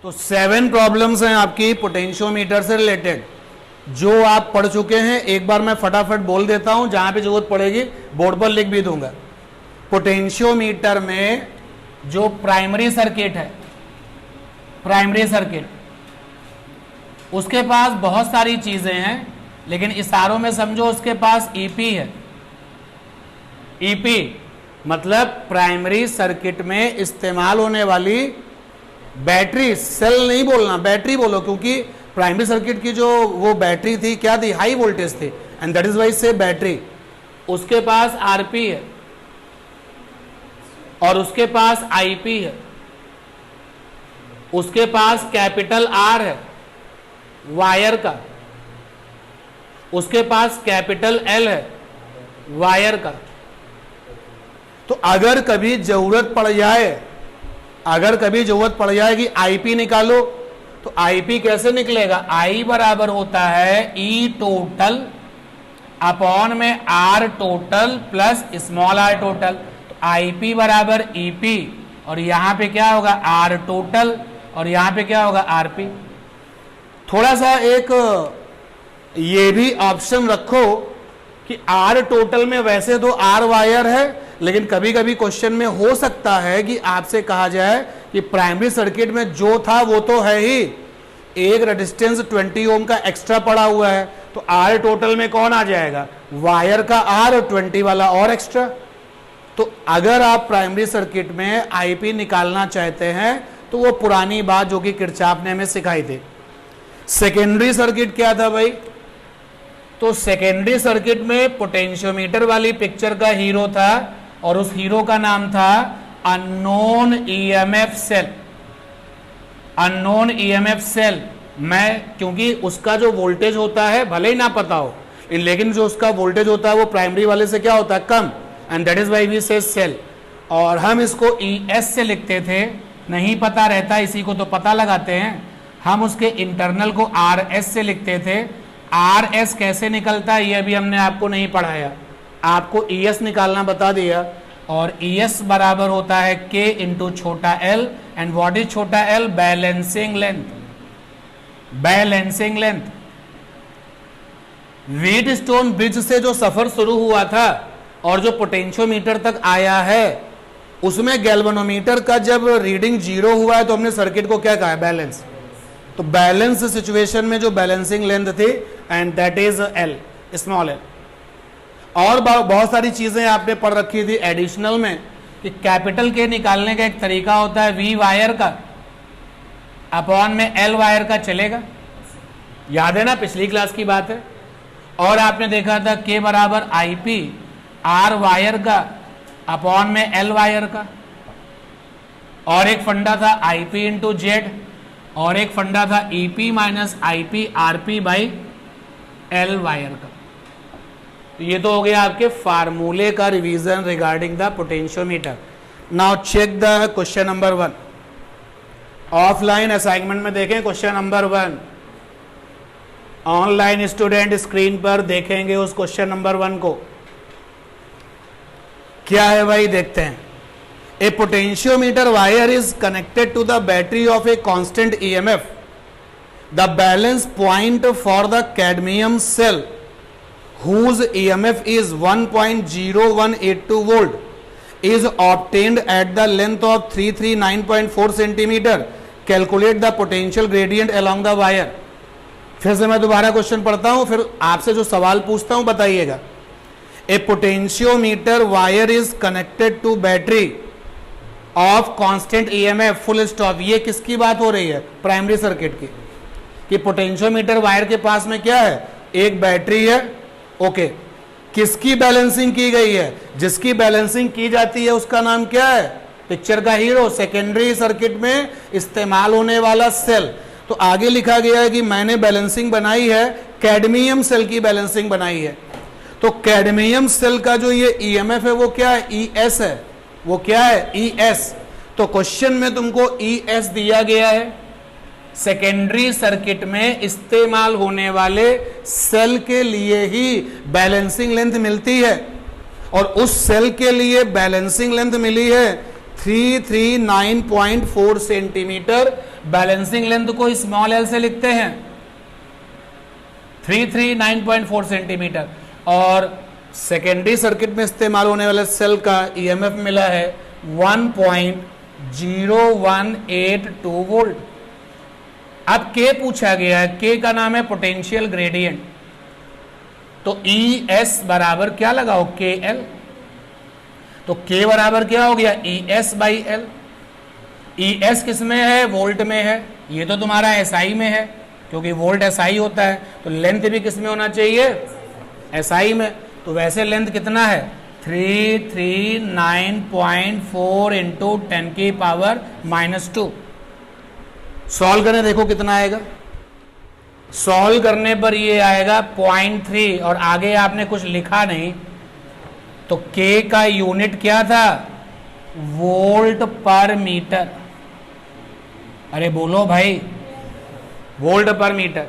तो 7 प्रॉब्लम्स हैं आपकी पोटेंशियोमीटर से रिलेटेड जो आप पढ़ चुके हैं। एक बार मैं फटाफट बोल देता हूं, जहां पे जरूरत पड़ेगी बोर्ड पर लिख भी दूंगा। पोटेंशियोमीटर में जो प्राइमरी सर्किट है, प्राइमरी सर्किट, उसके पास बहुत सारी चीजें हैं, लेकिन इशारों में समझो उसके पास ईपी है। ईपी मतलब प्राइमरी सर्किट में इस्तेमाल होने वाली बैटरी, सेल नहीं बोलना, बैटरी बोलो, क्योंकि प्राइमरी सर्किट की जो वो बैटरी थी क्या थी, हाई वोल्टेज थी, एंड दैट इज वाई से बैटरी। उसके पास आरपी है और उसके पास आईपी है, उसके पास कैपिटल आर है वायर का, उसके पास कैपिटल एल है वायर का। तो अगर कभी जरूरत पड़ जाए, अगर कभी जरूरत पड़ जाए कि आईपी निकालो, तो आईपी कैसे निकलेगा, आई बराबर होता है ई टोटल अपॉन में R total plus small r total. तो आईपी बराबर ईपी, और यहां पे क्या होगा आर टोटल, और यहां पे क्या होगा आरपी। थोड़ा सा एक ये भी ऑप्शन रखो कि आर टोटल में वैसे तो आर वायर है, लेकिन कभी कभी क्वेश्चन में हो सकता है कि आपसे कहा जाए कि प्राइमरी सर्किट में जो था वो तो है ही, एक रेजिस्टेंस 20 ओम का एक्स्ट्रा पड़ा हुआ है, तो आर टोटल में कौन आ जाएगा, वायर का आर और 20 वाला और एक्स्ट्रा। तो अगर आप प्राइमरी सर्किट में आईपी निकालना चाहते हैं तो वो पुरानी बात जो कि किरचॉफ ने हमें सिखाई थी। सेकेंडरी सर्किट क्या था भाई, तो सेकेंडरी सर्किट में पोटेंशियोमीटर वाली पिक्चर का हीरो था और उस हीरो का नाम था unknown EMF cell. Unknown EMF cell मैं, क्योंकि उसका जो वोल्टेज होता है भले ही ना पता हो, लेकिन जो उसका वोल्टेज होता है वो प्राइमरी वाले से क्या होता है, कम, and that is why we say cell. और हम इसको ईएस से लिखते थे, नहीं पता रहता इसी को तो पता लगाते हैं, हम उसके इंटरनल को आरएस से लिखते थे। आरएस कैसे निकलता है ये भी हमने आपको नहीं पढ़ाया, आपको ईएस निकालना बता दिया। और ईएस बराबर होता है के इंटू छोटा एल, एंड व्हाट इज छोटा L, balancing length. Balancing length Wheatstone bridge से जो सफर शुरू हुआ था और जो पोटेंशियोमीटर तक आया है, उसमें गैल्वेनोमीटर का जब रीडिंग 0 हुआ है तो हमने सर्किट को क्या कहा है, बैलेंस। तो बैलेंस सिचुएशन में जो बैलेंसिंग लेंथ थी, and that is L, small L. और बहुत सारी चीजें आपने पढ़ रखी थी एडिशनल में कि कैपिटल के निकालने का एक तरीका होता है वी वायर का अपॉन में एल वायर का, चलेगा, याद है ना, पिछली क्लास की बात है। और आपने देखा था के बराबर आईपी आर वायर का अपॉन में एल वायर का। और एक फंडा था आईपी इंटू जेड, और एक फंडा था EP minus IP RP by L wire का। तो ये तो हो गया आपके फार्मूले का revision regarding the potentiometer. Now check the question number 1। Offline assignment में देखें question number 1, online student screen पर देखेंगे उस क्वेश्चन नंबर 1 को। क्या है भाई, देखते हैं। A potentiometer wire is connected to the battery of a constant EMF. The balance point for the cadmium cell, whose EMF is 1.0182 volt, is obtained at the length of 339.4 centimeter. Calculate the potential gradient along the wire. फिर से मैं दोबारा question पढ़ता हूं, फिर आपसे जो सवाल पूछता हूं बताइएगा। A potentiometer wire is connected to battery of constant EMF, full stop. ये किसकी बात हो रही है, प्राइमरी सर्किट की, कि पोटेंशियोमीटर वायर के पास में क्या है, एक बैटरी है, ओके। किसकी बैलेंसिंग की गई है, जिसकी बैलेंसिंग की जाती है उसका नाम क्या है, पिक्चर का हीरो, सेकेंडरी सर्किट में इस्तेमाल होने वाला सेल। तो आगे लिखा गया है कि मैंने बैलेंसिंग बनाई है, कैडमियम सेल की बैलेंसिंग बनाई है। तो कैडमियम सेल का जो ये ईएमएफ है वो क्या है, ईएस है, वो क्या है, ईएस। तो क्वेश्चन में तुमको ईएस दिया गया है, सेकेंडरी सर्किट में इस्तेमाल होने वाले सेल के लिए ही बैलेंसिंग लेंथ मिलती है, और उस सेल के लिए बैलेंसिंग लेंथ मिली है 339.4 सेंटीमीटर, बैलेंसिंग लेंथ को स्मॉल एल से लिखते हैं 339.4 सेंटीमीटर, और सेकेंडरी सर्किट में इस्तेमाल होने वाले सेल का ईएमएफ मिला है 1.0182 वोल्ट। अब के पूछा गया है, के का नाम है पोटेंशियल ग्रेडियंट, तो ई एस बराबर क्या लगाओ के एल, तो के बराबर क्या हो गया E S by L. E S किस में है, वोल्ट में है, ये तो तुम्हारा एसआई में है क्योंकि वोल्ट एसआई होता है, तो लेंथ भी किस में होना चाहिए, एसआई में। तो वैसे लेंथ कितना है 339.4 इंटू 10 की पावर -2। सॉल्व करें, देखो कितना आएगा। सॉल्व करने पर ये आएगा 0.3, और आगे आपने कुछ लिखा नहीं, तो के का यूनिट क्या था, वोल्ट पर मीटर। अरे बोलो भाई, वोल्ट पर मीटर,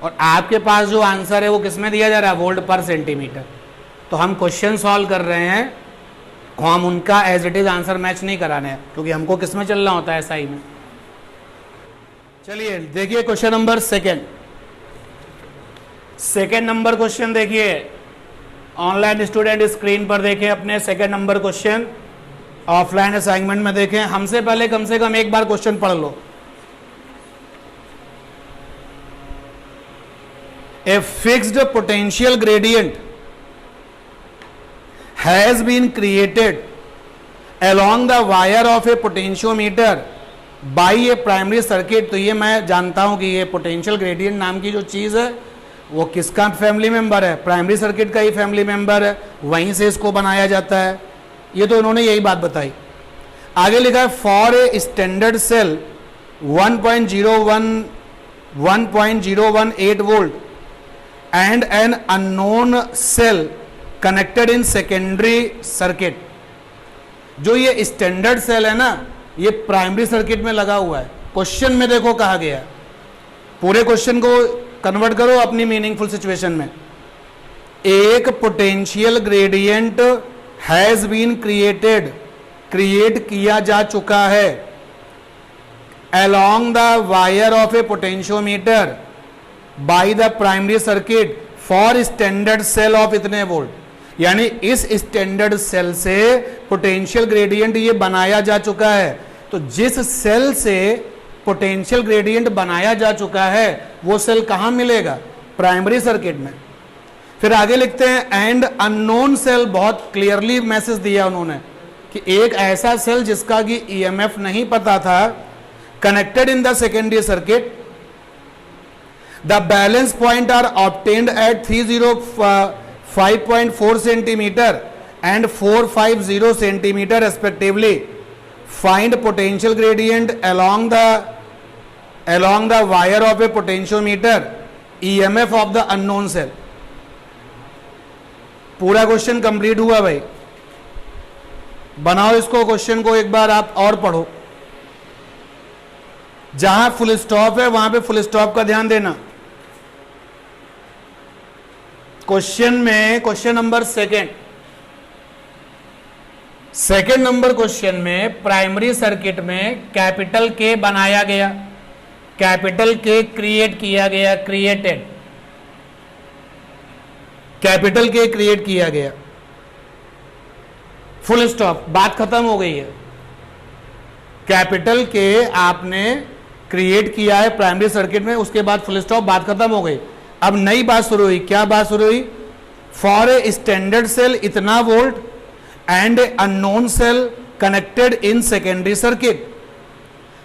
और आपके पास जो आंसर है वो किसमें दिया जा रहा है, वोल्ट पर सेंटीमीटर। तो हम क्वेश्चन सॉल्व कर रहे हैं, हम उनका as it is answer match नहीं कराने हैं, क्योंकि हमको किसमें चलना होता है, एसआई में। चलिए देखिए question number second number question देखिए, ऑनलाइन स्टूडेंट स्क्रीन पर देखें अपने second number question, offline assignment में देखें। हमसे पहले कम से कम एक बार क्वेश्चन पढ़ लो। A fixed potential gradient has been created along the wire of a potentiometer by a primary circuit। तो ये मैं जानता हूं कि ये पोटेंशियल ग्रेडियंट नाम की जो चीज है वो किसका फैमिली मेंबर है, प्राइमरी सर्किट का ही फैमिली मेंबर है, वहीं से इसको बनाया जाता है। ये तो उन्होंने यही बात बताई। आगे लिखा है for a standard cell 1.018 volt and an unknown cell connected in secondary circuit। जो ये स्टैंडर्ड सेल है ना, ये प्राइमरी सर्किट में लगा हुआ है। क्वेश्चन में देखो कहा गया, पूरे क्वेश्चन को कन्वर्ट करो अपनी मीनिंगफुल सिचुएशन में। एक potential gradient has been create किया जा चुका है along the wire of a potentiometer by the primary circuit for standard cell of इतने वोल्ट। यानी इस स्टैंडर्ड सेल से पोटेंशियल ग्रेडियंट ये बनाया जा चुका है। तो जिस सेल से पोटेंशियल ग्रेडियंट बनाया जा चुका है वो सेल कहां मिलेगा, प्राइमरी सर्किट में। फिर आगे लिखते हैं एंड अननोन सेल, बहुत क्लियरली मैसेज दिया उन्होंने कि एक ऐसा सेल जिसका कि ईएमएफ नहीं पता था, connected in the secondary circuit. The balance point are obtained at 305.4 centimeter and 450 centimeter respectively. Find potential gradient along the wire of a potentiometer, EMF of the unknown cell। पूरा question complete हुआ भाई। बनाओ इसको, question को एक बार आप और पढ़ो। जहां फुल स्टॉप है वहां पे फुल स्टॉप का ध्यान देना। क्वेश्चन में question number second number question में प्राइमरी सर्किट में कैपिटल के बनाया गया, कैपिटल के क्रिएट किया गया, कैपिटल के क्रिएट किया गया, फुल स्टॉप, बात खत्म हो गई है। कैपिटल के आपने क्रिएट किया है प्राइमरी सर्किट में, उसके बाद फुल स्टॉप, बात खत्म हो गई। अब नई बात शुरू हुई। क्या बात शुरू हुई, फॉर ए स्टैंडर्ड सेल इतना volt and a unknown cell connected in secondary circuit.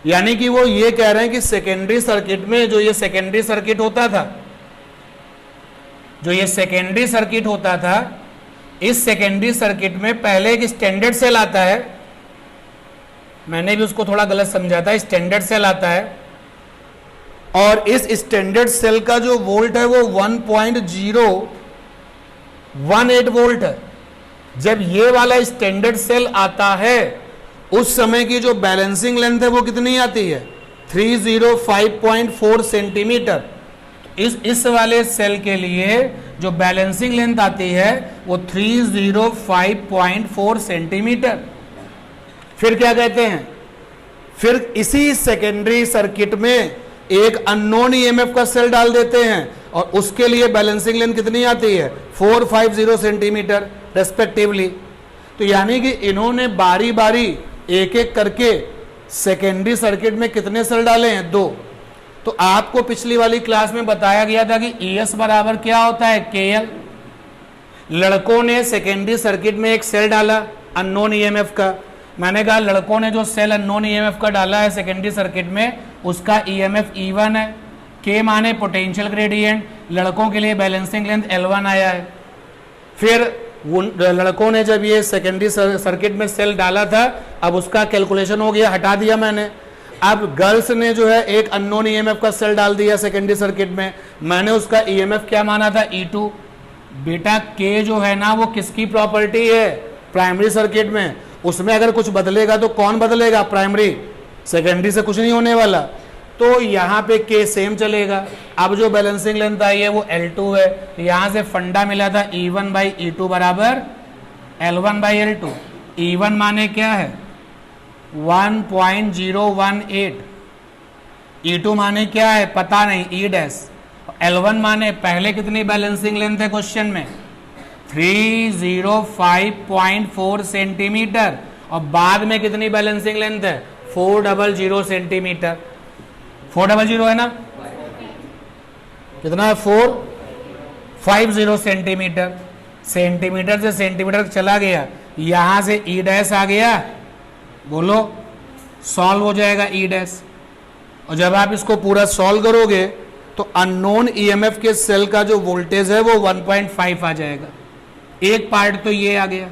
यानी कि वो ये कह रहे हैं कि सेकेंडरी सर्किट में जो ये सेकेंडरी सर्किट होता था, जो ये सेकेंडरी सर्किट होता था, इस सेकेंडरी सर्किट में पहले एक स्टैंडर्ड सेल आता है, मैंने भी उसको थोड़ा गलत समझा था, स्टैंडर्ड सेल आता है, और इस स्टैंडर्ड सेल का जो वोल्ट है वो 1.018 वोल्ट है। जब ये वाला स्टैंडर्ड सेल आता है उस समय की जो बैलेंसिंग लेंथ है वो कितनी आती है, 305.4 सेंटीमीटर। इस वाले सेल के लिए जो बैलेंसिंग लेंथ आती है वो 305.4 सेंटीमीटर। फिर क्या कहते हैं, फिर इसी सेकेंडरी सर्किट में एक अननोन ईएमएफ का सेल डाल देते हैं और उसके लिए बैलेंसिंग लेंथ कितनी आती है 450 सेंटीमीटर रेस्पेक्टिवली। तो यानी कि इन्होंने बारी बारी एक एक करके सेकेंडरी सर्किट में कितने सेल डाले हैं 2। तो आपको पिछली वाली क्लास में बताया गया था कि ES बराबर क्या होता है KL। लड़कों ने सेकेंडरी सर्किट में एक सेल डाला अननोन ईएमएफ का। मैंने कहा लड़कों ने जो सेल अननोन ईएमएफ का डाला है सेकेंडरी सर्किट में उसका ईएमएफ E1 है। K माने पोटेंशियल ग्रेडियंट, लड़कों के लिए बैलेंसिंग लेंथ L1 आया है। फिर लड़कों ने जब ये सेकेंडरी सर्किट में सेल डाला था अब उसका कैलकुलेशन हो गया, हटा दिया मैंने। अब गर्ल्स ने जो है एक अननोन ईएमएफ का सेल डाल दिया सेकेंडरी सर्किट में, मैंने उसका ईएमएफ क्या माना था E2। बेटा K जो है ना वो किसकी प्रॉपर्टी है प्राइमरी सर्किट में, उसमें अगर कुछ बदलेगा तो कौन बदलेगा प्राइमरी, सेकेंडरी से कुछ नहीं होने वाला। तो यहाँ पे K सेम चलेगा। अब जो बैलेंसिंग लेंथ आई है वो L2 है। यहाँ से फंडा मिला था E1 बाई E2 बराबर L1 बाई L2। E1 माने क्या है 1.018, E2 माने क्या है पता नहीं E डैश, L1 माने पहले कितनी बैलेंसिंग लेंथ है क्वेश्चन में 305.4 सेंटीमीटर और बाद में कितनी बैलेंसिंग लेंथ है 400 सेंटीमीटर। 400 है ना, कितना है 450 सेंटीमीटर। सेंटीमीटर से सेंटीमीटर चला गया, यहां से E डैश आ गया, बोलो सॉल्व हो जाएगा E डैश। और जब आप इसको पूरा सॉल्व करोगे तो अननोन ईएमएफ के सेल का जो वोल्टेज है वो 1.5 आ जाएगा। एक पार्ट तो ये आ गया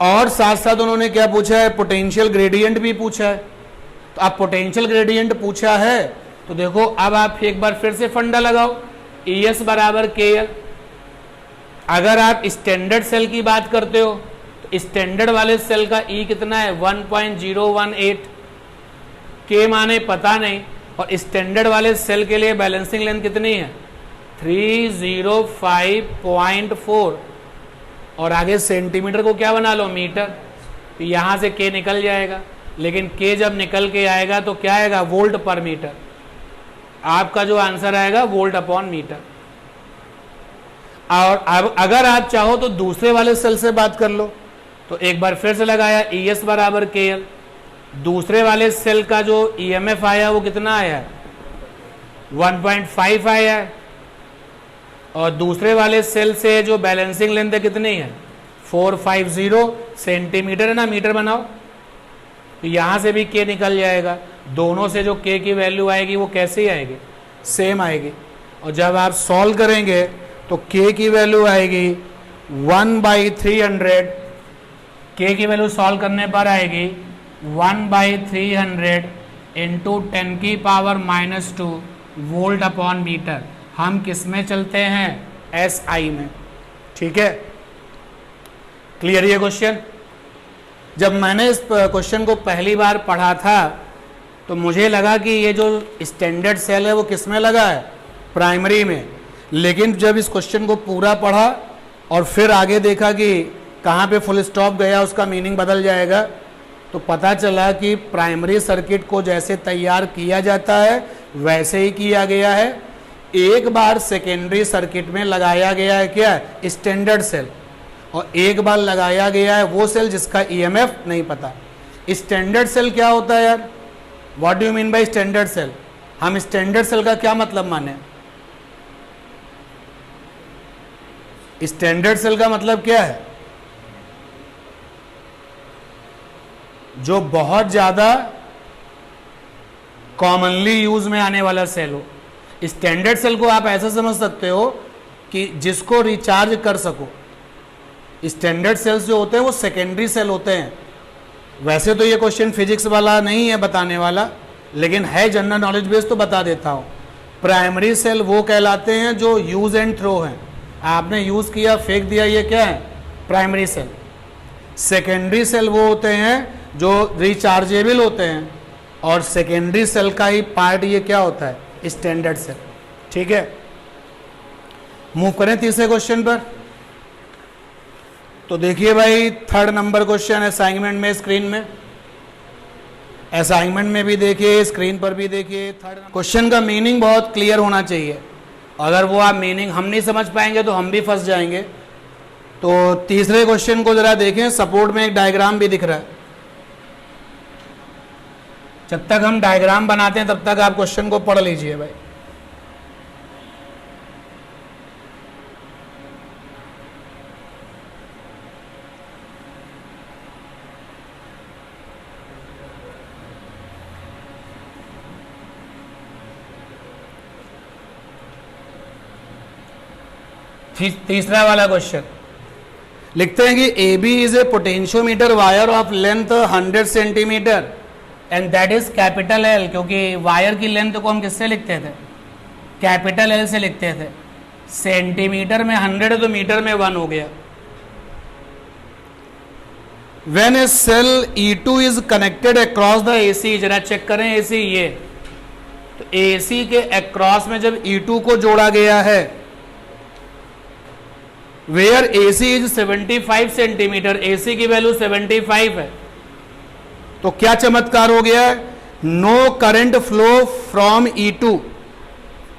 और साथ साथ उन्होंने क्या पूछा है पोटेंशियल ग्रेडियंट भी पूछा है। तो आप पोटेंशियल ग्रेडियंट पूछा है तो देखो अब आप एक बार फिर से फंडा लगाओ ES बराबर KL। अगर आप स्टैंडर्ड सेल की बात करते हो तो स्टैंडर्ड वाले सेल का E कितना है 1.018, K माने पता नहीं, और स्टैंडर्ड वाले सेल के लिए बैलेंसिंग लेंथ कितनी है 305.4 और आगे सेंटीमीटर को क्या बना लो मीटर। तो यहां से K निकल जाएगा, लेकिन K जब निकल के आएगा तो क्या आएगा वोल्ट पर मीटर। आपका जो आंसर आएगा वोल्ट अपॉन मीटर। और अब अगर आप चाहो तो दूसरे वाले सेल से बात कर लो। तो एक बार फिर से लगाया ES बराबर KL। दूसरे वाले सेल का जो EMF आया वो कितना आया 1.5 आया है और दूसरे वाले सेल से जो बैलेंसिंग लेंथ है कितनी है 450 सेंटीमीटर है ना, मीटर बनाओ। तो यहां से भी K निकल जाएगा, दोनों से जो K की वैल्यू आएगी वो कैसे आएगी सेम आएगी। और जब आप सॉल्व करेंगे तो K की वैल्यू आएगी 1/300। K की वैल्यू सॉल्व करने पर आएगी 1/300 इंटू 10 की पावर -2 वोल्ट अपॉन मीटर। हम किस में चलते हैं SI में, ठीक है। क्लियर ये क्वेश्चन। जब मैंने इस क्वेश्चन को पहली बार पढ़ा था तो मुझे लगा कि ये जो स्टैंडर्ड सेल है वो किस में लगा है प्राइमरी में, लेकिन जब इस क्वेश्चन को पूरा पढ़ा और फिर आगे देखा कि कहाँ पे फुल स्टॉप गया उसका मीनिंग बदल जाएगा, तो पता चला कि प्राइमरी सर्किट को जैसे तैयार किया जाता है वैसे ही किया गया है। एक बार सेकेंडरी सर्किट में लगाया गया है क्या स्टैंडर्ड सेल, और एक बार लगाया गया है वो सेल जिसका EMF नहीं पता। स्टैंडर्ड सेल क्या होता है यार, what do you mean by standard cell. हम स्टैंडर्ड सेल का क्या मतलब माने, स्टैंडर्ड सेल का मतलब क्या है जो बहुत ज्यादा कॉमनली यूज में आने वाला सेल हो। स्टैंडर्ड सेल को आप ऐसा समझ सकते हो कि जिसको रिचार्ज कर सको। स्टैंडर्ड सेल्स जो होते हैं वो सेकेंडरी सेल होते हैं। वैसे तो ये क्वेश्चन फिजिक्स वाला नहीं है बताने वाला, लेकिन है जनरल नॉलेज बेस तो बता देता हूँ। प्राइमरी सेल वो कहलाते हैं जो यूज एंड थ्रो हैं, आपने यूज किया फेंक दिया, ये क्या है प्राइमरी सेल। सेकेंडरी सेल वो होते हैं जो रिचार्जेबल होते हैं, और सेकेंडरी सेल का ही पार्ट ये क्या होता है स्टैंडर्ड सेल, ठीक है। मूव करें तीसरे क्वेश्चन पर। तो देखिए भाई 3rd नंबर क्वेश्चन असाइनमेंट में स्क्रीन में असाइनमेंट में भी देखिए, स्क्रीन पर भी देखिए। थर्ड क्वेश्चन का मीनिंग बहुत क्लियर होना चाहिए, अगर वो आप मीनिंग हम नहीं समझ पाएंगे तो हम भी फंस जाएंगे। तो तीसरे क्वेश्चन को जरा देखें, सपोर्ट में एक डायग्राम भी दिख रहा है। जब तक हम डायग्राम बनाते हैं तब तक आप क्वेश्चन को पढ़ लीजिए भाई। तीसरा वाला क्वेश्चन लिखते हैं कि A B is a potentiometer wire of length 100 centimetre and that is capital L, क्योंकि वायर की लेंथ को हम किससे लिखते थे? कैपिटल एल से लिखते थे। सेंटीमीटर में 100 तो मीटर में 1 हो गया। When a cell E2 is connected across the AC, जरा चेक करें AC ये, तो AC के अक्रॉस में जब E2 को जोड़ा गया है, where AC is 75 centimetre, AC की वैल्यू 75 है, तो क्या चमत्कार हो गया है? No current flow from E2।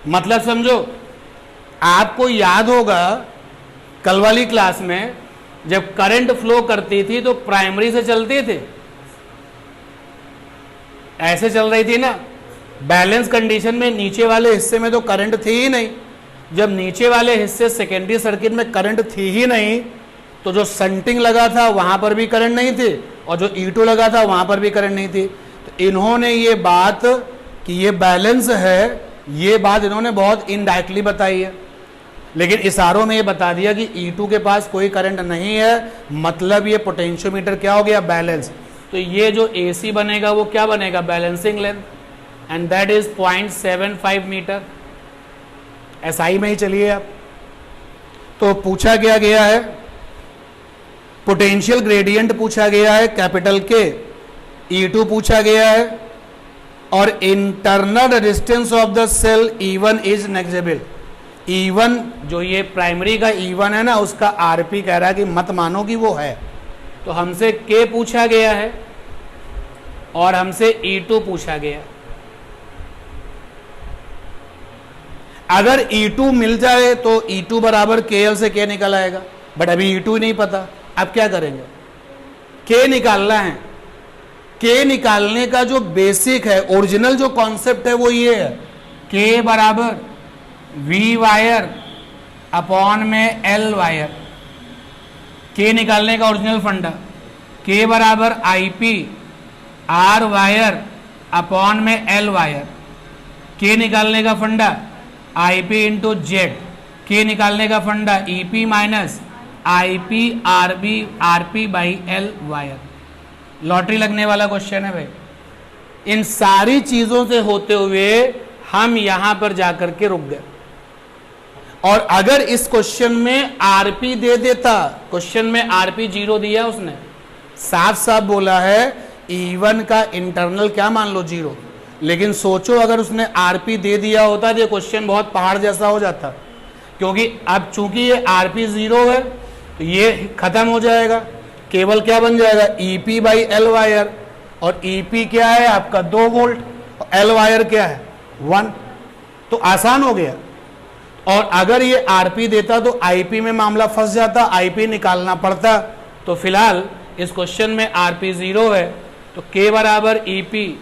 मतलब समझो, आपको याद होगा कल वाली क्लास में जब करंट फ्लो करती थी तो प्राइमरी से चलती थी, ऐसे चल रही थी ना। बैलेंस कंडीशन में नीचे वाले हिस्से में तो करंट थी ही नहीं। जब नीचे वाले हिस्से सेकेंडरी सर्किट में करंट थी ही नहीं, तो जो संटिंग लगा था वहां पर भी करंट नहीं थी, और जो E2 लगा था वहां पर भी करंट नहीं थी। तो इन्होंने ये बात कि ये बैलेंस है, ये बात इन्होंने बहुत इनडायरेक्टली बताई है, लेकिन इशारों में ये बता दिया कि E2 के पास कोई करंट नहीं है, मतलब ये पोटेंशियोमीटर क्या हो गया? बैलेंस। तो ये जो AC बनेगा वो क्या बनेगा? Balancing length, and that is 0.75 metre. SI में ही चलिए आप। तो पूछा गया है पोटेंशियल ग्रेडियंट, पूछा गया है कैपिटल के, E2 पूछा गया है, और internal resistance of the cell E1 is negligible. E1 जो ये प्राइमरी का E1 है ना, उसका RP कह रहा है कि मत मानो कि वो है। तो हमसे K पूछा गया है और हमसे E2 पूछा गया। अगर E2 मिल जाए तो E2 बराबर KL से K निकल आएगा, बट अभी E2 ही नहीं पता। अब क्या करेंगे? K निकालना है। K निकालने का जो बेसिक है, ओरिजिनल जो कॉन्सेप्ट है वो ये है, K बराबर V वायर अपॉन में L वायर। K निकालने का ओरिजिनल फंडा, K बराबर IP R वायर अपॉन में L वायर। K निकालने का फंडा IP इंटू जेड। K निकालने का फंडा EP minus IP RP by L wire. Lottery लगने वाला क्वेश्चन है भाई। इन सारी चीजों से होते हुए हम यहां पर जाकर के रुक गए, और अगर इस क्वेश्चन में RP दे देता, क्वेश्चन में RP 0 दिया उसने, साफ साफ बोला है E1 का इंटरनल क्या मान लो 0। लेकिन सोचो अगर उसने RP दे दिया होता तो ये क्वेश्चन बहुत पहाड़ जैसा हो जाता, क्योंकि अब चूंकि ये RP 0 है तो ये खत्म हो जाएगा, केवल क्या बन जाएगा? EP बाई L वायर, और EP क्या है आपका 2 वोल्ट, और L वायर क्या है 1, तो आसान हो गया। और अगर ये RP देता तो IP में मामला फंस जाता, IP निकालना पड़ता। तो फिलहाल इस क्वेश्चन में RP 0 है, तो K बराबर EP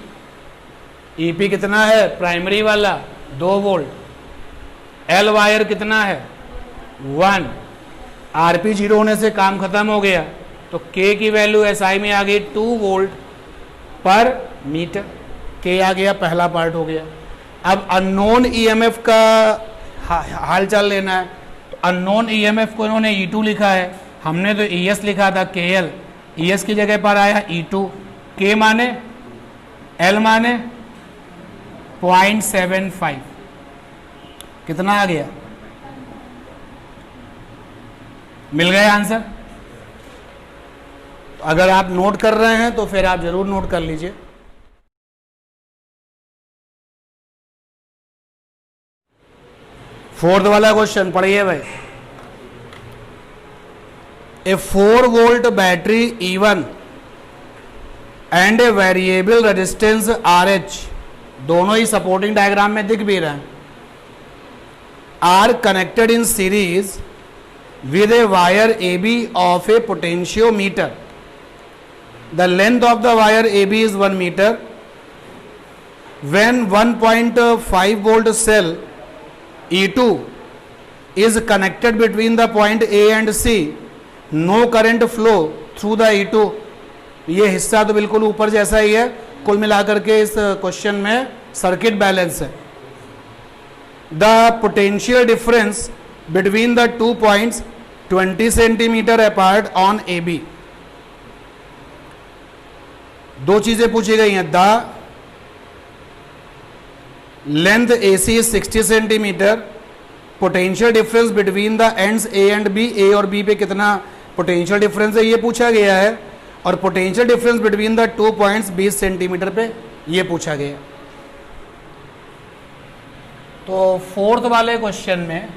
कितना है? प्राइमरी वाला 2 वोल्ट, L वायर कितना है 1। RP 0 होने से काम खत्म हो गया, तो K की वैल्यू SI में आ गई 2 वोल्ट पर मीटर। K आ गया, पहला पार्ट हो गया। अब अननोन EMF का हालचाल लेना है, तो अननोन EMF को इन्होंने E2 लिखा है, हमने तो ES लिखा था KL, ES की जगह पर आया E2। K माने L माने 0.75, कितना आ गया? मिल गया आंसर। अगर आप नोट कर रहे हैं तो फिर आप जरूर नोट कर लीजिए। फोर्थ वाला क्वेश्चन पढ़िए भाई। A 4 volt battery E1 and a variable resistance R H, दोनों ही सपोर्टिंग डायग्राम में दिख भी रहे हैं, are connected in series with a wire AB of a potentiometer. The length of the wire AB is 1 meter. When 1.5 volt cell E2 is connected between the point A and C, no current flow through the E2. ये हिस्सा तो बिल्कुल ऊपर जैसा ही है, कुल मिलाकर के इस क्वेश्चन में सर्किट बैलेंस है. The potential difference between the 2 points 20 centimeter apart on AB. दो चीजें पूछी गई हैं. The length AC is 60 centimeter. Potential difference between the ends A and B, A और B पे कितना पोटेंशियल डिफरेंस है ये पूछा गया है, और potential difference between the 2 points 20 centimetre पे ये पूछा गया. तो फोर्थ वाले क्वेश्चन में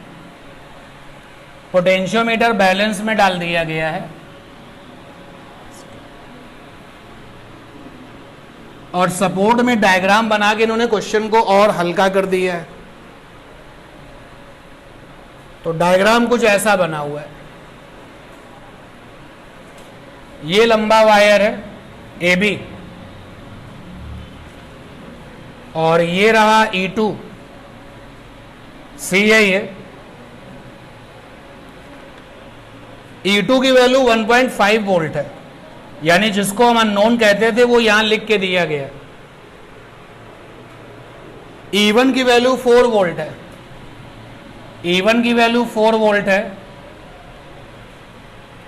पोटेंशियोमीटर बैलेंस में डाल दिया गया है, और सपोर्ट में डायग्राम बना के इन्होंने क्वेश्चन को और हल्का कर दिया है. तो डायग्राम कुछ ऐसा बना हुआ है. ये लंबा वायर है AB, और ये रहा E2, C है ये. E2 की वैल्यू 1.5 वोल्ट है, यानी जिसको हम अननोन कहते थे वो यहां लिख के दिया गया. E1 की वैल्यू 4 वोल्ट है. E1 की वैल्यू 4 वोल्ट है,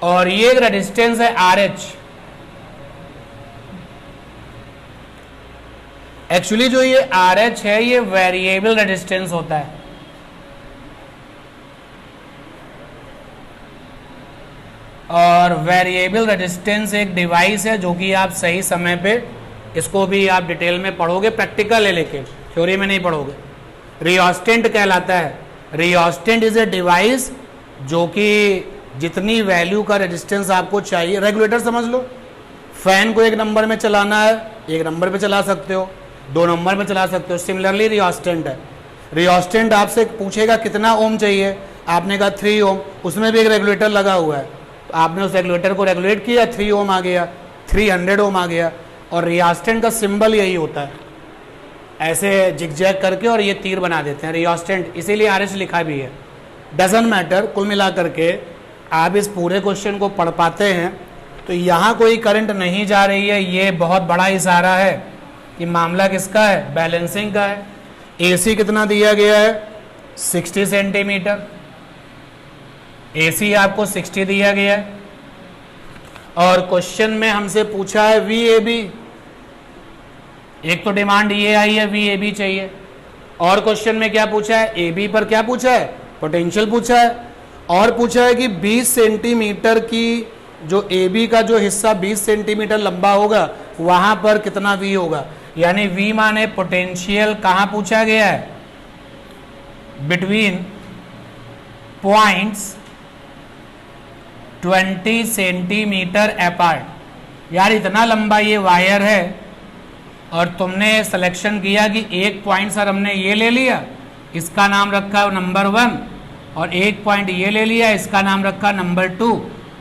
और ये एक रेजिस्टेंस है RH. एक्चुअली जो ये RH है ये वेरिएबल रेजिस्टेंस होता है. और वेरिएबल रेजिस्टेंस एक डिवाइस है जो कि आप सही समय पे, इसको भी आप डिटेल में पढ़ोगे, प्रैक्टिकल है लेकिन थ्योरी में नहीं पढ़ोगे. रियोस्टेंट कहलाता है. रियोस्टेंट इज ए डिवाइस जो कि जितनी वैल्यू का रेजिस्टेंस आपको चाहिए, रेगुलेटर समझ लो. फैन को 1 नंबर में चलाना है, 1 नंबर पे चला सकते हो, 2 नंबर में चला सकते हो. सिमिलरली रियोस्टेंट है. रियोस्टेंट आपसे पूछेगा कितना ओम चाहिए, आपने कहा 3 ओम, उसमें भी एक रेगुलेटर लगा हुआ है, तो आपने उस रेगुलेटर को रेगुलेट किया, 3 ओम आ गया, 300 ओम आ गया. और रियोस्टेंट का सिंबल यही होता है, ऐसे जिगजैग करके, और ये तीर बना देते हैं रियोस्टेंट, इसीलिए RH लिखा भी है. डजंट मैटर, कुल मिला करके आप इस पूरे क्वेश्चन को पढ़ पाते हैं. तो यहाँ कोई करंट नहीं जा रही है, ये बहुत बड़ा इशारा है कि मामला किसका है, बैलेंसिंग का है. AC कितना दिया गया है, 60 सेंटीमीटर. AC आपको 60 दिया गया है, और क्वेश्चन में हमसे पूछा है VAB. एक तो डिमांड ये आई है VAB चाहिए, और क्वेश्चन में क्या पूछा है, AB पर क्या पूछा है, पोटेंशियल पूछा है, और पूछा है कि 20 सेंटीमीटर की जो AB का जो हिस्सा 20 सेंटीमीटर लंबा होगा वहां पर कितना V होगा. यानी V माने पोटेंशियल कहां पूछा गया है, बिटवीन पॉइंट्स 20 सेंटीमीटर अपार्ट. यार इतना लंबा ये वायर है, और तुमने सिलेक्शन किया कि एक पॉइंट सर हमने ये ले लिया, इसका नाम रखा नंबर 1, और एक पॉइंट ये ले लिया, इसका नाम रखा नंबर 2,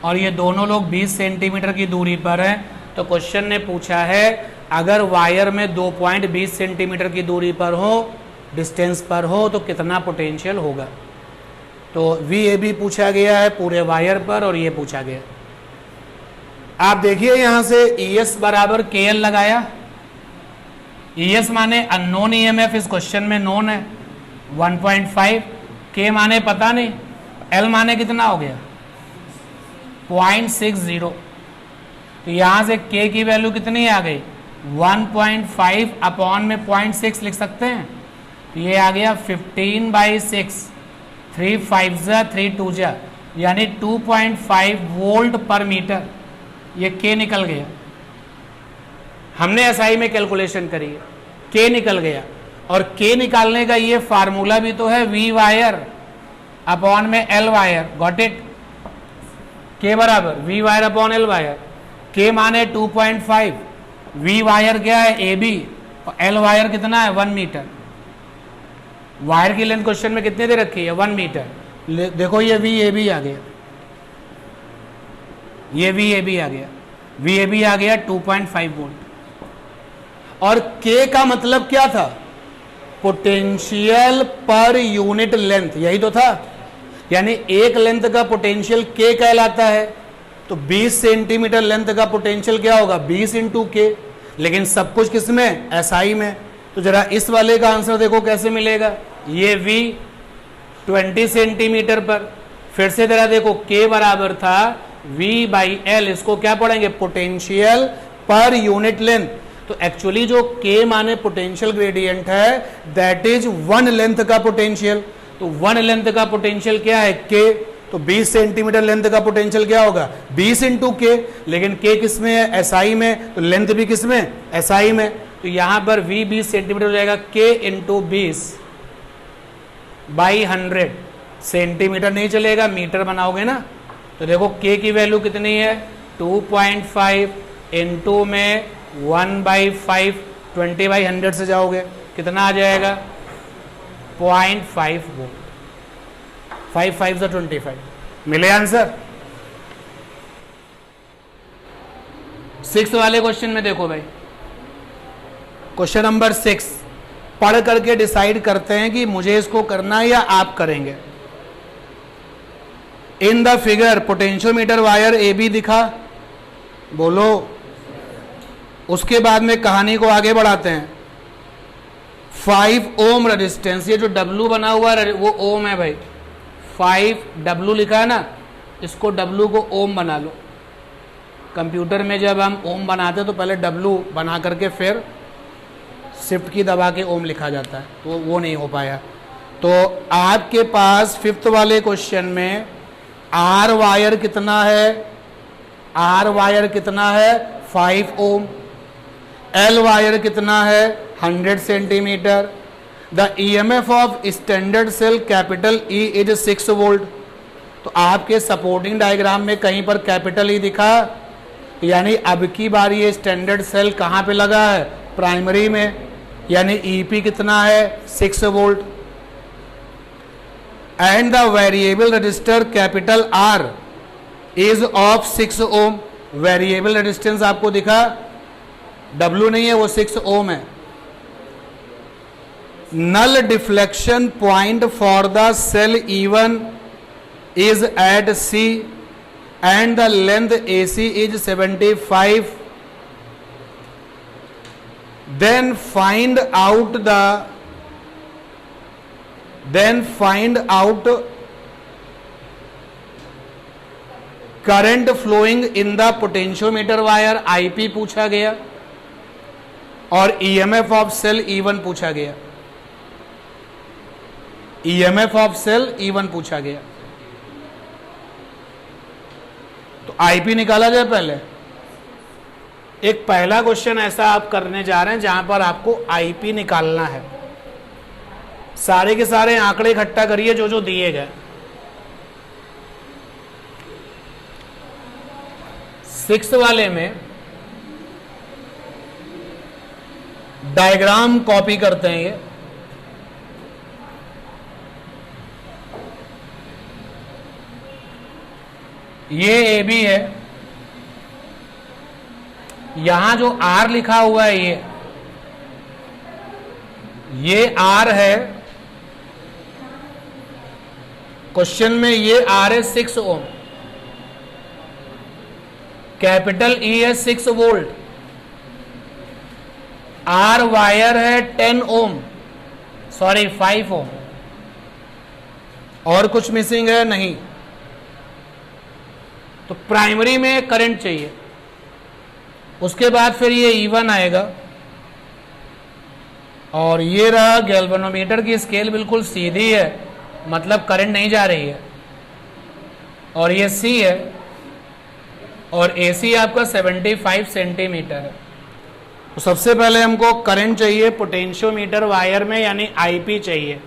और ये दोनों लोग 20 सेंटीमीटर की दूरी पर हैं. तो क्वेश्चन ने पूछा है अगर वायर में 2 पॉइंट 20 सेंटीमीटर की दूरी पर हो, डिस्टेंस पर हो, तो कितना पोटेंशियल होगा. तो VAB पूछा गया है पूरे वायर पर, और ये पूछा गया. आप देखिए यहां से ES बराबर KL लगाया. ES माने अननोन EMF इस क्वेश्चन में नोन है 1.5, K माने पता नहीं, L माने कितना हो गया 0.60. तो यहां से K की वैल्यू कितनी आ गई 1.5 अपॉन में 0.6 लिख सकते हैं. तो ये आ गया 15/6, 3 5 जा 3 2 जा, यानी 2.5 वोल्ट पर मीटर. ये K निकल गया. हमने SI में कैलकुलेशन करी है, K निकल गया. और K निकालने का ये फार्मूला भी तो है V वायर अपॉन में L wire. Got it. K बराबर V wire upon L wire. K माने 2.5 वी वायर क्या है ए बी, और एल वायर कितना है 1 मीटर। वायर की लेंथ क्वेश्चन में कितने दे रखी है 1 मीटर। देखो ये वी ए बी आ गया, ये वी ए बी आ गया, वी ए बी आ गया 2.5 वोल्ट। और के का मतलब क्या था, पोटेंशियल पर यूनिट लेंथ, यही तो था। यानी एक लेंथ का पोटेंशियल के कहलाता है, तो 20 सेंटीमीटर लेंथ का पोटेंशियल क्या होगा 20 इंटू के। लेकिन सब कुछ किसमें एसआई में। तो जरा इस वाले का आंसर देखो कैसे मिलेगा, ये V 20 सेंटीमीटर पर, फिर से जरा देखो K बराबर था V/L, इसको क्या पढ़ेंगे पोटेंशियल पर यूनिट लेंथ। तो एक्चुअली जो K माने पोटेंशियल ग्रेडियंट है, दैट इज 1 लेंथ का पोटेंशियल। तो 1 लेंथ का पोटेंशियल क्या है K, तो 20 सेंटीमीटर लेंथ का पोटेंशियल क्या होगा 20 इंटू के। लेकिन K किस में है SI में, तो लेंथ भी किस में SI में। तो यहां पर V 20 सेंटीमीटर हो जाएगा, K इंटू 20/100। सेंटीमीटर नहीं चलेगा, मीटर बनाओगे ना। तो देखो K की वैल्यू कितनी है 2.5 इंटू में 1/5, 20/100 से जाओगे कितना आ जाएगा 0.5 वोल्ट। 5 5 से 25 मिले आंसर। 6 वाले क्वेश्चन में देखो भाई, क्वेश्चन नंबर 6 पढ़ करके डिसाइड करते हैं कि मुझे इसको करना है या आप करेंगे। In the figure potentiometer wire A B दिखा, बोलो। उसके बाद में कहानी को आगे बढ़ाते हैं। 5 ओम रेजिस्टेंस, ये जो W बना हुआ है वो ओम है भाई। 5 W लिखा है ना, इसको W को ओम बना लो। कंप्यूटर में जब हम ओम बनाते तो पहले W बना करके फिर शिफ्ट की दबा के ओम लिखा जाता है, तो वो नहीं हो पाया। तो आपके पास 5th वाले क्वेश्चन में R वायर कितना है, R वायर कितना है 5 ओम, L वायर कितना है 100 centimetre. The EMF of standard cell capital E is 6 volt. तो आपके सपोर्टिंग डायग्राम में कहीं पर कैपिटल E दिखा, यानी अब की बार ये स्टैंडर्ड सेल कहाँ पे लगा है प्राइमरी में, यानी EP कितना है 6 volt. And the variable register capital R is of 6 ohm. Variable resistance आपको दिखा, W नहीं है वो 6 ओम है। Null deflection point for the cell E1 is at C and the length AC is 75। then find out current flowing in the potentiometer wire IP पूछा गया और EMF of cell E1 पूछा गया। EMF of cell E1 पूछा गया, तो IP निकाला जाए पहले। एक पहला क्वेश्चन ऐसा आप करने जा रहे हैं जहां पर आपको आईपी निकालना है। सारे के सारे आंकड़े इकट्ठा करिए जो जो दिए गए। 6 वाले में डायग्राम कॉपी करते हैं। ये ए बी है, यहां जो R लिखा हुआ है ये R है। क्वेश्चन में ये R है 6 ओम, कैपिटल E है 6 वोल्ट, R वायर है 10 ओम, सॉरी 5 ओम, और कुछ मिसिंग है नहीं। तो प्राइमरी में करंट चाहिए, उसके बाद फिर ये E1 आएगा, और ये रहा गैल्वेनोमीटर की स्केल बिल्कुल सीधी है, मतलब करंट नहीं जा रही है, और ये C है, और AC आपका 75 सेंटीमीटर है। तो सबसे पहले हमको करंट चाहिए पोटेंशियोमीटर वायर में, यानी IP चाहिए।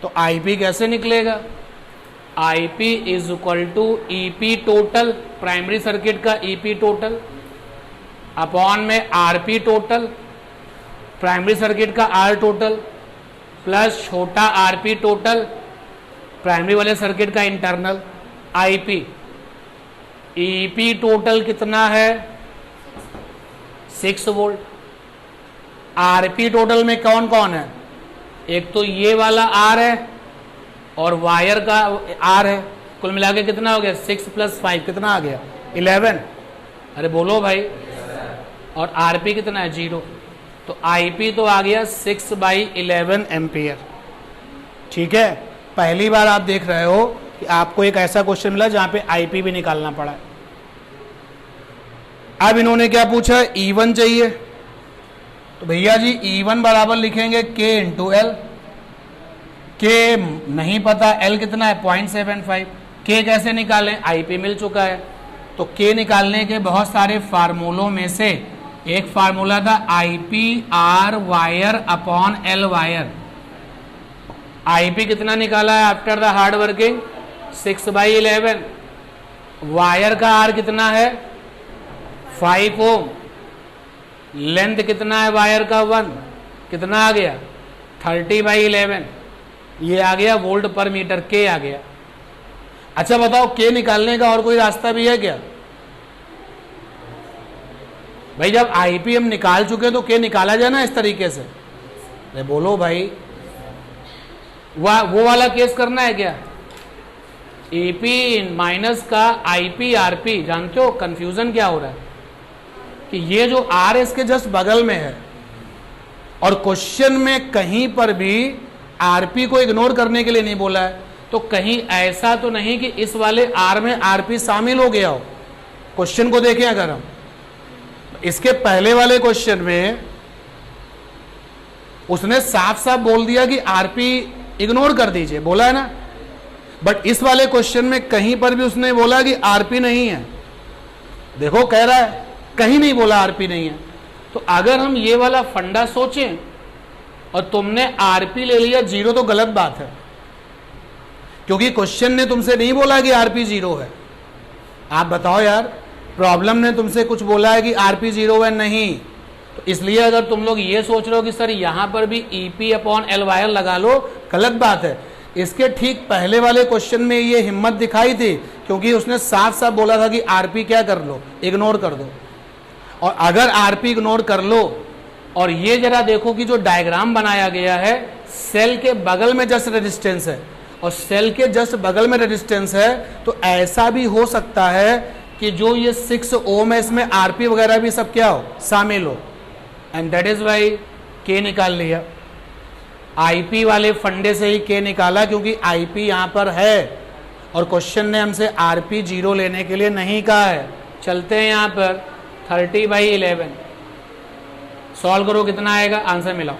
तो IP कैसे निकलेगा, IP is equal to EP total, primary circuit का EP टोटल, अपॉन में आरपी टोटल, प्राइमरी सर्किट का आर टोटल प्लस छोटा आरपी टोटल, प्राइमरी वाले सर्किट का इंटरनल आईपी। ईपी टोटल कितना है 6 वोल्ट। आरपी टोटल में कौन कौन है, एक तो ये वाला आर है और वायर का आर है, कुल मिला के कितना हो गया 6 + 5 कितना आ गया 11। अरे बोलो भाई। और आरपी कितना है 0, तो आईपी तो आ गया 6/11 एम्पियर। ठीक है, पहली बार आप देख रहे हो कि आपको एक ऐसा क्वेश्चन मिला जहां पे आईपी भी निकालना पड़ा। अब इन्होंने क्या पूछा, E1 चाहिए, तो भैया जी E1 बराबर लिखेंगे K × L। K नहीं पता, L कितना है 0.75। K कैसे निकालें, आईपी मिल चुका है। तो K निकालने के बहुत सारे फार्मूलों में से एक फार्मूला था IP R wire upon L wire. IP कितना निकाला है आफ्टर द हार्ड वर्किंग 6/11। वायर का आर कितना है 5 ओम। लेंथ कितना है वायर का 1, कितना आ गया 30/11। ये आ गया वोल्ट पर मीटर, के आ गया। अच्छा बताओ के निकालने का और कोई रास्ता भी है क्या भाई? जब आईपी हम निकाल चुके तो के निकाला जाए ना इस तरीके से। अरे बोलो भाई, वो वाला केस करना है क्या, एपी माइनस का आईपी आरपी। जानते हो कंफ्यूजन क्या हो रहा है कि ये जो आर इसके जस्ट बगल में है और क्वेश्चन में कहीं पर भी आरपी को इग्नोर करने के लिए नहीं बोला है। तो कहीं ऐसा तो नहीं कि इस वाले आर में आरपी शामिल हो गया हो। क्वेश्चन को देखें अगर हम, इसके पहले वाले क्वेश्चन में उसने साफ साफ बोल दिया कि आरपी इग्नोर कर दीजिए, बोला है ना। बट इस वाले क्वेश्चन में कहीं पर भी उसने बोला कि आरपी नहीं है। देखो कह रहा है कहीं नहीं बोला आरपी नहीं है। तो अगर हम ये वाला फंडा सोचें और तुमने आरपी ले लिया 0 तो गलत बात है, क्योंकि क्वेश्चन ने तुमसे नहीं बोला कि आरपी 0 है। आप बताओ यार, प्रॉब्लम ने तुमसे कुछ बोला है कि आरपी 0 है, नहीं। तो इसलिए अगर तुम लोग ये सोच रहे हो कि सर यहां पर भी ईपी अपॉन एल वायर लगा लो, गलत बात है। इसके ठीक पहले वाले क्वेश्चन में ये हिम्मत दिखाई थी, क्योंकि उसने साफ साफ बोला था कि आरपी क्या कर लो, इग्नोर कर दो। और अगर आरपी इग्नोर कर लो, और ये जरा देखो कि जो डायग्राम बनाया गया है, सेल के बगल में जस्ट रेजिस्टेंस है और सेल के जस्ट बगल में रेजिस्टेंस है, तो ऐसा भी हो सकता है कि जो ये 6 ओम है इसमें आरपी वगैरह भी सब क्या हो, शामिल हो। एंड दैट इज वाई के निकाल लिया। आईपी वाले फंडे से ही के निकाला, क्योंकि आईपी यहां पर है और क्वेश्चन ने हमसे आरपी 0 लेने के लिए नहीं कहा है। चलते हैं यहां पर 30/11 सॉल्व करो, कितना आएगा आंसर मिलाओ।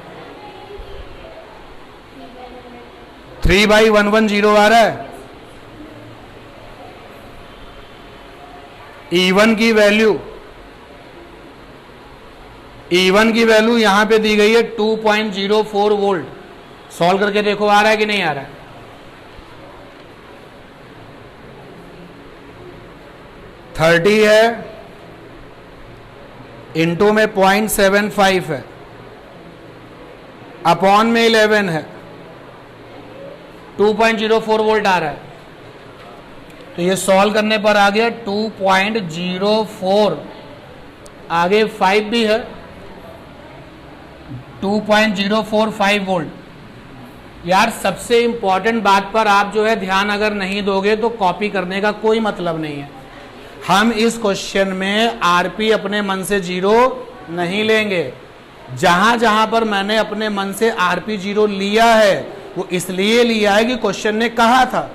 3/110 आ रहा है। E1 की वैल्यू यहां पे दी गई है 2.04 वोल्ट। सॉल्व करके देखो आ रहा है कि नहीं आ रहा है। थर्टी है, इंटू में 0.75 है, अपॉन में 11 है, 2.04 वोल्ट आ रहा है। तो ये सॉल्व करने पर आ गया 2.04, आगे 5 भी है, 2.045 वोल्ट। यार सबसे इंपॉर्टेंट बात पर आप जो है ध्यान अगर नहीं दोगे तो कॉपी करने का कोई मतलब नहीं है। हम इस क्वेश्चन में आरपी अपने मन से 0 नहीं लेंगे। जहां जहां पर मैंने अपने मन से आरपी 0 लिया है वो इसलिए लिया है कि क्वेश्चन ने कहा था,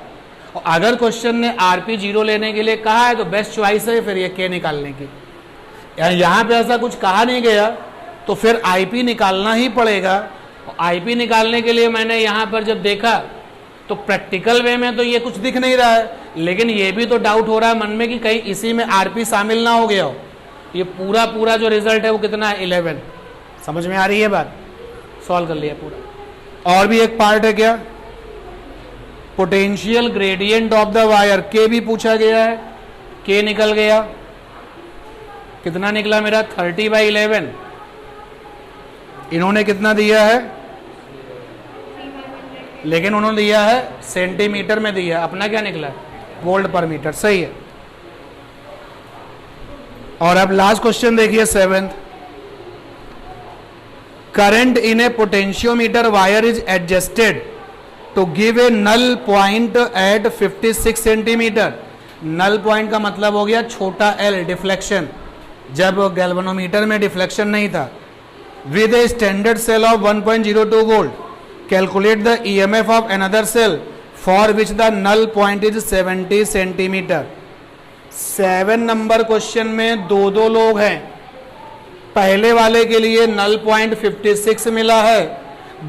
और अगर क्वेश्चन ने आरपी 0 लेने के लिए कहा है तो बेस्ट चॉइस है फिर ये के निकालने की। यहां पे ऐसा कुछ कहा नहीं गया तो फिर आईपी निकालना ही पड़ेगा। आईपी निकालने के लिए मैंने यहां पर जब देखा तो प्रैक्टिकल वे में तो ये कुछ दिख नहीं रहा है, लेकिन ये भी तो डाउट हो रहा है मन में कि कहीं इसी में आरपी शामिल ना हो गया हो। ये पूरा जो रिजल्ट है वो कितना है 11। समझ में आ रही है बात? सॉल्व कर लिया पूरा। और भी एक पार्ट है क्या, potential gradient of the wire, के भी पूछा गया है, के निकल गया। कितना निकला मेरा 30/11। इन्होंने कितना दिया है, लेकिन उन्होंने दिया है सेंटीमीटर में दिया, अपना क्या निकला वोल्ट पर मीटर, सही है। और अब लास्ट क्वेश्चन देखिए 7th। Current in a potentiometer wire is adjusted to give a null point at 56 centimetre. Null point का मतलब हो गया छोटा एल, डिफ्लेक्शन, जब गैल्वेनोमीटर में डिफ्लेक्शन नहीं था। With a standard cell of 1.02 volt calculate the EMF of another cell for which the null point is 70 centimetre. 7 number question में दो लोग हैं। पहले वाले के लिए नल पॉइंट 56 मिला है,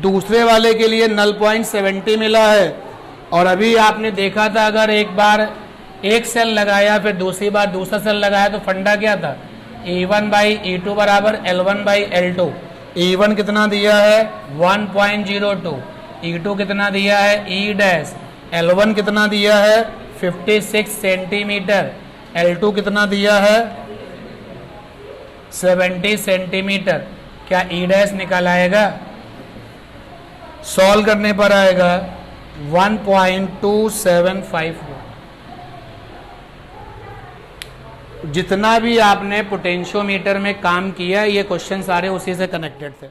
दूसरे वाले के लिए नल पॉइंट 70 मिला है। और अभी आपने देखा था, अगर एक बार एक सेल लगाया फिर दूसरी बार दूसरा सेल लगाया तो फंडा क्या था, E1/E2 बराबर L1/L2। E1 कितना दिया है 1.02, E2 कितना दिया है E', L1 कितना दिया है 56 सेंटीमीटर, L2 कितना दिया है 70 सेंटीमीटर। क्या E' निकल आएगा, सॉल्व करने पर आएगा 1.275। जितना भी आपने पोटेंशियोमीटर में काम किया, ये क्वेश्चन सारे उसी से कनेक्टेड थे।